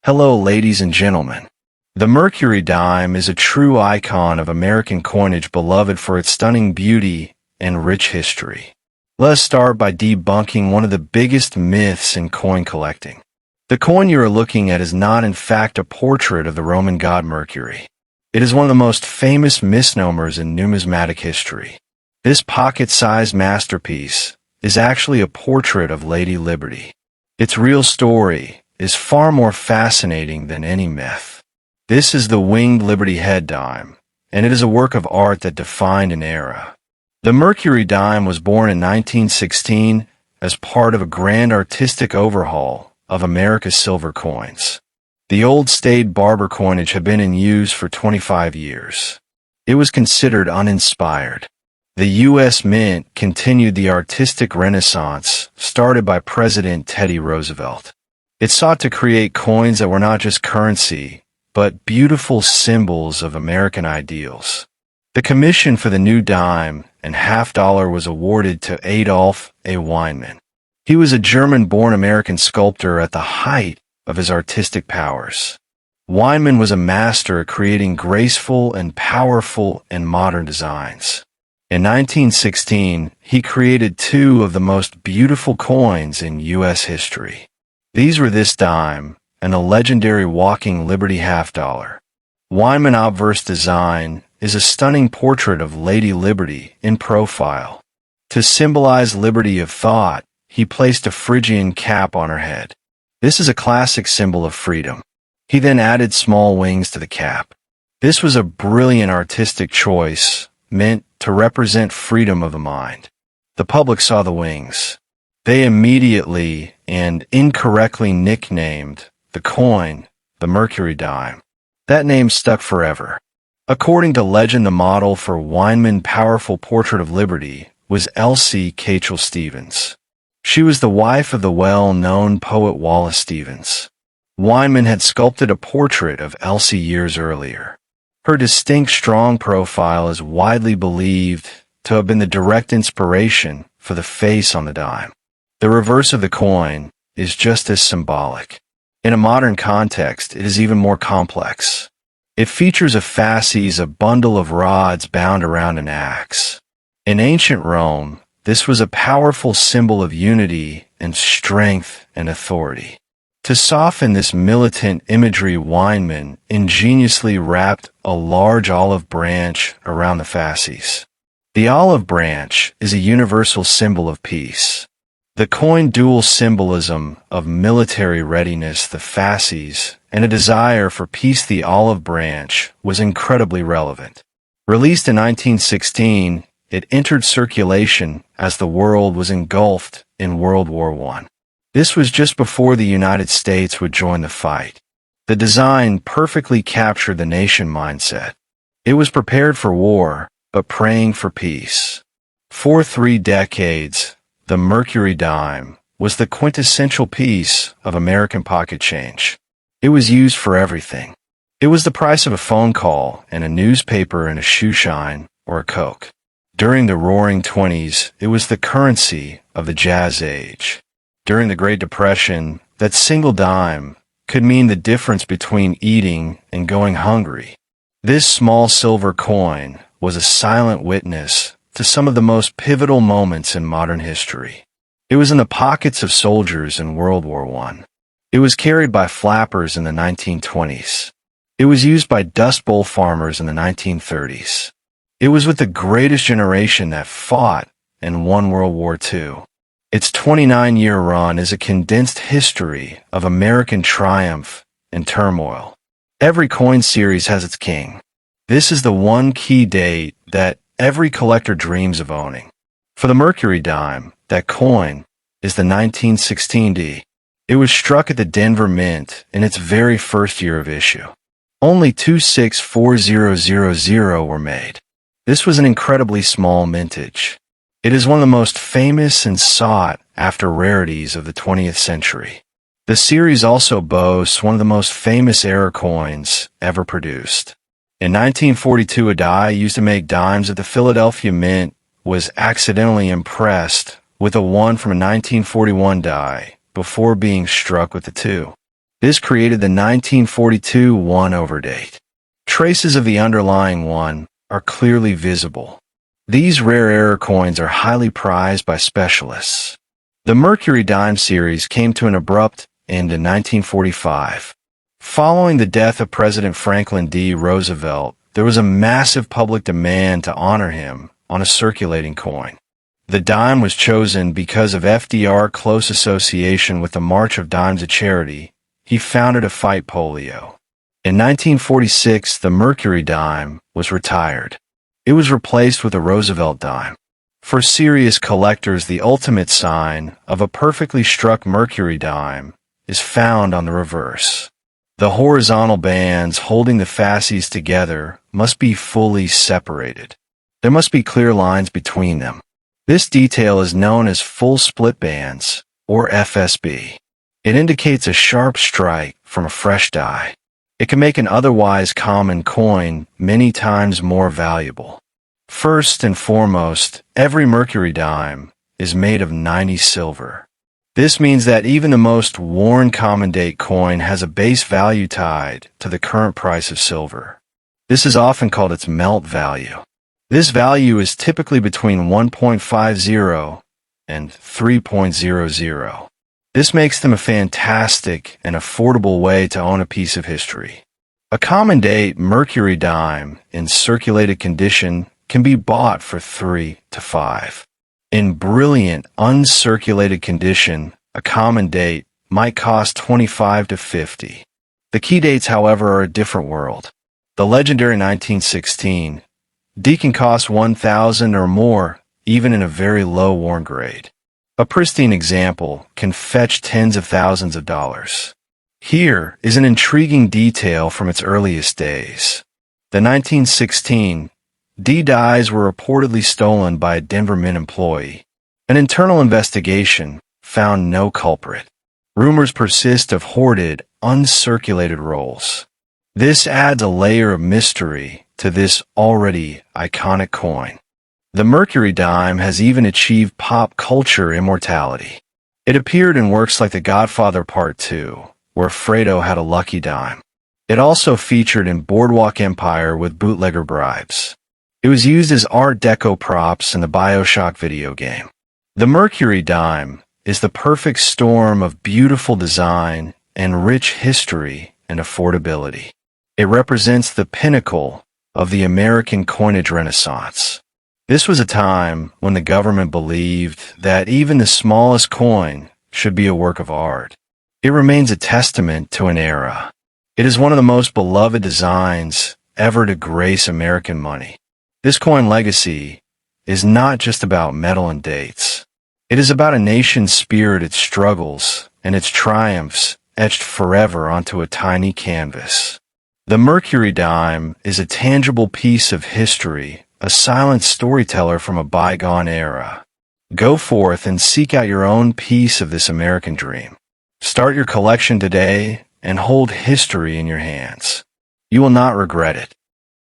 Hello, ladies and gentlemen. The Mercury Dime is a true icon of American coinage, beloved for its stunning beauty and rich history. Let us start by debunking one of the biggest myths in coin collecting. The coin you are looking at is not in fact a portrait of the Roman god Mercury. It is one of the most famous misnomers in numismatic history. This pocket-sized masterpiece is actually a portrait of Lady Liberty. Its real story is far more fascinating than any myth. This is the winged Liberty head dime, and it is a work of art that defined an era. The Mercury Dime was born in 1916 as part of a grand artistic overhaul of America's silver coins. The old staid barber coinage had been in use for 25 years. It was considered uninspired. The U.S. Mint continued the artistic renaissance started by President Teddy Roosevelt. It sought to create coins that were not just currency, but beautiful symbols of American ideals. The commission for the new dime and half dollar was awarded to Adolph A. Weinman. He was a German-born American sculptor at the height of his artistic powers. Weinman was a master at creating graceful and powerful and modern designs. In 1916, he created two of the most beautiful coins in U.S. history. These were this dime and the legendary walking Liberty half dollar. Weinman's obverse design is a stunning portrait of Lady Liberty in profile. To symbolize liberty of thought, he placed a Phrygian cap on her head. This is a classic symbol of freedom. He then added small wings to the cap. This was a brilliant artistic choice, meant to represent freedom of the mind. The public saw the wings. They immediately and incorrectly nicknamed the coin the Mercury Dime. That name stuck forever. According to legend, the model for Weinman's powerful portrait of Liberty was Elsie Cachel Stevens. She was the wife of the well-known poet Wallace Stevens. Weinman had sculpted a portrait of Elsie years earlier. Her distinct, strong profile is widely believed to have been the direct inspiration for the face on the dime. The reverse of the coin is just as symbolic. In a modern context, it is even more complex. It features a fasces, a bundle of rods bound around an axe. In ancient Rome, this was a powerful symbol of unity and strength and authority. To soften this militant imagery, Weinman ingeniously wrapped a large olive branch around the fasces. The olive branch is a universal symbol of peace. The coin dual symbolism of military readiness, the fasces, and a desire for peace, the olive branch, was incredibly relevant. Released in 1916, it entered circulation as the world was engulfed in World War I. This was just before the United States would join the fight. The design perfectly captured the nation mindset. It was prepared for war, but praying for peace. For 3 decades, the Mercury Dime was the quintessential piece of American pocket change. It was used for everything. It was the price of a phone call and a newspaper and a shoe shine or a Coke. During the Roaring '20s, it was the currency of the Jazz Age. During the Great Depression, that single dime could mean the difference between eating and going hungry. This small silver coin was a silent witness to some of the most pivotal moments in modern history. It was in the pockets of soldiers in World War I. It was carried by flappers in the 1920s. It was used by Dust Bowl farmers in the 1930s. It was with the greatest generation that fought and won World War II. Its 29-year run is a condensed history of American triumph and turmoil. Every coin series has its king. This is the one key date that every collector dreams of owning. For the Mercury Dime, that coin is the 1916 D. It was struck at the Denver Mint in its very first year of issue. Only 264000 were made. This was an incredibly small mintage. It is one of the most famous and sought-after rarities of the 20th century. The series also boasts one of the most famous error coins ever produced. In 1942, a die used to make dimes at the Philadelphia Mint was accidentally impressed with a 1 from a 1941 die before being struck with the 2. This created the 1942 1 overdate. Traces of the underlying 1 are clearly visible. These rare error coins are highly prized by specialists. The Mercury Dime series came to an abrupt end in 1945. Following the death of President Franklin D. Roosevelt, there was a massive public demand to honor him on a circulating coin. The dime was chosen because of FDR's close association with the March of Dimes, a charity he founded to fight polio. In 1946, the Mercury Dime was retired. It was replaced with a Roosevelt dime. For serious collectors, the ultimate sign of a perfectly struck Mercury dime is found on the reverse. The horizontal bands holding the fasces together must be fully separated. There must be clear lines between them. This detail is known as full split bands, or FSB. It indicates a sharp strike from a fresh die. It can make an otherwise common coin many times more valuable. First and foremost, every Mercury dime is made of 90 silver. This means that even the most worn common date coin has a base value tied to the current price of silver. This is often called its melt value. This value is typically between 1.50 and 3.00. This makes them a fantastic and affordable way to own a piece of history. A common date Mercury dime in circulated condition can be bought for $3 to $5. In brilliant, uncirculated condition, a common date might cost $25 to $50. The key dates, however, are a different world. The legendary 1916 D can cost $1,000 or more, even in a very low worn grade. A pristine example can fetch tens of thousands of dollars. Here is an intriguing detail from its earliest days. The 1916 D dies were reportedly stolen by a Denver Mint employee. An internal investigation found no culprit. Rumors persist of hoarded, uncirculated rolls. This adds a layer of mystery to this already iconic coin. The Mercury dime has even achieved pop culture immortality. It appeared in works like The Godfather Part 2, where Fredo had a lucky dime. It also featured in Boardwalk Empire with bootlegger bribes. It was used as Art Deco props in the BioShock video game. The Mercury dime is the perfect storm of beautiful design and rich history and affordability. It represents the pinnacle of the American coinage renaissance. This was a time when the government believed that even the smallest coin should be a work of art. It remains a testament to an era. It is one of the most beloved designs ever to grace American money. This coin legacy is not just about metal and dates. It is about a nation's spirit, its struggles, and its triumphs etched forever onto a tiny canvas. The Mercury dime is a tangible piece of history, a silent storyteller from a bygone era. Go forth and seek out your own piece of this American dream. Start your collection today and hold history in your hands. You will not regret it.